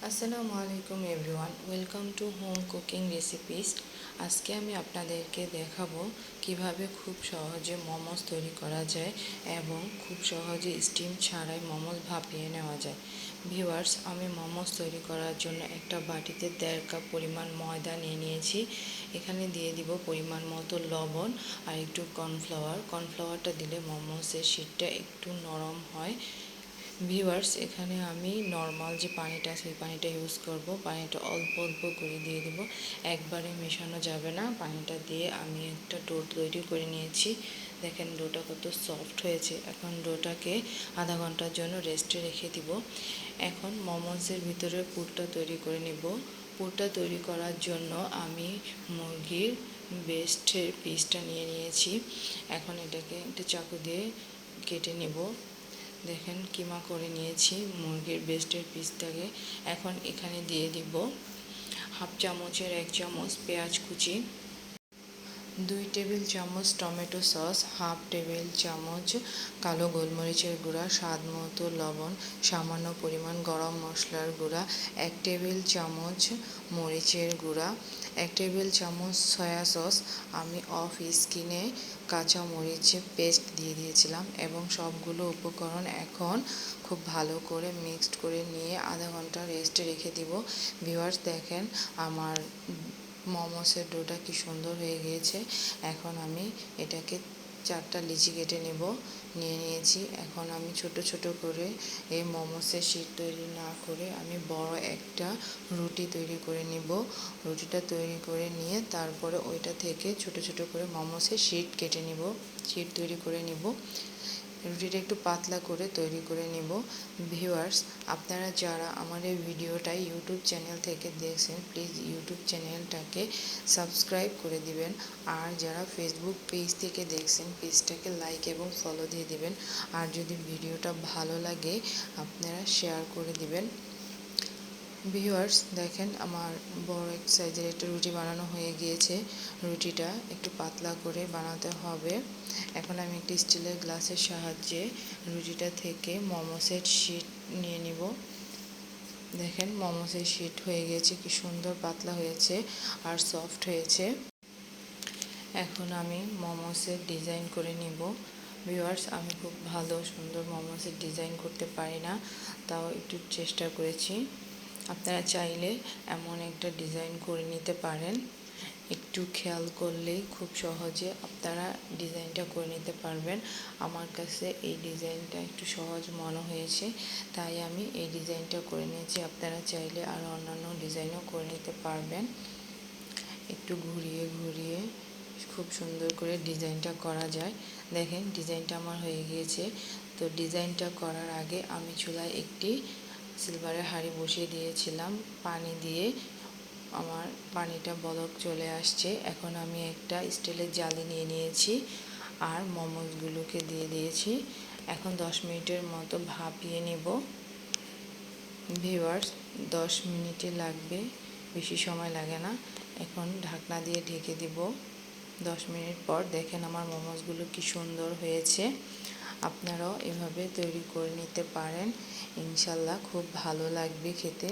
আসসালামু আলাইকুম everyone, welcome to home cooking recipes. আজকে আমি আপনাদেরকে দেখাবো কিভাবে খুব সহজে মোমোস তৈরি করা যায় এবং খুব সহজে স্টিম ছাড়াই মোমোস ভাপিয়ে নেওয়া যায়। ভিউয়ার্স, আমি মোমোস তৈরি করার জন্য একটা বাটিতে 1.5 কাপ পরিমাণ ময়দা নিয়ে নিয়েছি। এখানে দিয়ে দিব পরিমাণ মতো লবণ আর একটু কর্নফ্লাওয়ারটা দিলে মোমোসের শীটটা একটু নরম হয়। ভিউয়ার্স, এখানে আমি নর্মাল যে পানিটা সেই পানিটা ইউজ করব। পানিটা অল্প অল্প করে দিয়ে দেব, একবারে মেশানো যাবে না। পানিটা দিয়ে আমি একটা ডো তৈরি করে নিয়েছি। দেখেন ডোটা কত সফট হয়েছে। এখন ডোটাকে আধা ঘন্টার জন্য রেস্টে রেখে দিব। এখন মোমোসের ভিতরে পুরটা তৈরি করে নিব। পুরটা তৈরি করার জন্য আমি মুরগির ব্রেস্টের পিসটা নিয়ে নিয়েছি। এখন এটাকে একটা চাকু দিয়ে কেটে নেব। দেখেন কিমা করে নিয়েছি মুরগির ব্রেস্টের পিসটাকে। এখন এখানে দিয়ে দিব হাফ চামচের 1 চামচ পেঁয়াজ কুচি, 2 টেবিল চামচ টমেটো সস, হাফ টেবিল চামচ কালো গোলমরিচের গুঁড়া, স্বাদ মতো লবণ, সামান্য পরিমাণ গরম মশলার গুঁড়া, 1 টেবিল চামচ মরিচের গুঁড়া, 1 টেবিল চামচ সয়া সস। আমি অফ স্কিনে কাঁচা মরিচের পেস্ট দিয়ে দিয়েছিলাম এবং সবগুলো উপকরণ এখন খুব ভালো করে মিক্সড করে নিয়ে আধা ঘন্টা রেস্টে রেখে দিব। ভিউয়ার্স, দেখেন আমার মোমোসের ডোটা কি সুন্দর হয়ে গিয়েছে। এখন আমি এটাকে 4টা লিচি কেটে নিয়ে নিয়েছি। এখন আমি ছোট ছোট করে এই মোমোসের শীট তৈরি না করে আমি বড় একটা রুটি তৈরি করে নিব। রুটিটা তৈরি করে নিয়ে তারপরে ওইটা থেকে ছোট ছোট করে মোমোসের শীট তৈরি করে নিব। রুটিটা একটু পাতলা করে তৈরি করে নিব। ভিউয়ার্স, আপনারা যারা আমার এই ভিডিওটা ইউটিউব চ্যানেল থেকে দেখছেন, প্লিজ ইউটিউব চ্যানেলটাকে সাবস্ক্রাইব করে দিবেন। আর যারা ফেসবুক পেজ থেকে দেখছেন, পেজটাকে লাইক এবং ফলো দিয়ে দিবেন। আর যদি ভিডিওটা ভালো লাগে আপনারা শেয়ার করে দিবেন। ভিউয়ার্স, দেখেন আমার বড় এক সাইজের একটা রুটি বানানো হয়ে গিয়েছে। রুটিটা একটু পাতলা করে বানাতে হবে। এখন আমি একটি স্টিলের গ্লাসের সাহায্যে রুটিটা থেকে মোমোসের শীট নিয়ে নিব। দেখেন মোমোসের শীট হয়ে গেছে, কি সুন্দর পাতলা হয়েছে আর সফট হয়েছে। এখন আমি মোমোসের ডিজাইন করে নিব। ভিউয়ার্স, আমি খুব ভালো সুন্দর মোমোসের ডিজাইন করতে পারি না, তাও একটু চেষ্টা করেছি। আপনারা চাইলে এমন একটা ডিজাইন করে নিতে পারেন। একটু খেয়াল করলেই খুব সহজে আপনারা ডিজাইনটা করে নিতে পারবেন। আমার কাছে এই ডিজাইনটা একটু সহজ মনে হয়েছে, তাই আমি এই ডিজাইনটা করে নিয়েছি। আপনারা চাইলে আরও অন্যান্য ডিজাইনও করে নিতে পারবেন। একটু ঘুরিয়ে ঘুরিয়ে খুব সুন্দর করে ডিজাইনটা করা যায়। দেখেন ডিজাইনটা আমার হয়ে গিয়েছে। তো ডিজাইনটা করার আগে আমি চুলায় একটি সিলভারের হাঁড়ি বসিয়ে দিয়েছিলাম পানি দিয়ে। আমার পানিটা বলক চলে আসছে। এখন আমি একটা স্টিলের জালি নিয়ে নিয়েছি আর মোমোসগুলোকে দিয়ে দিয়েছি। এখন 10 মিনিটের মতো ভাপিয়ে নেব। ভিউয়ার্স, 10 মিনিটই লাগবে, বেশি সময় লাগে না। এখন ঢাকনা দিয়ে ঢেকে দিব। 10 মিনিট পর দেখেন আমার মোমোসগুলো কি সুন্দর হয়েছে। আপনারাও এভাবে তৈরি করে নিতে পারেন, ইনশাল্লাহ খুব ভালো লাগবে খেতে।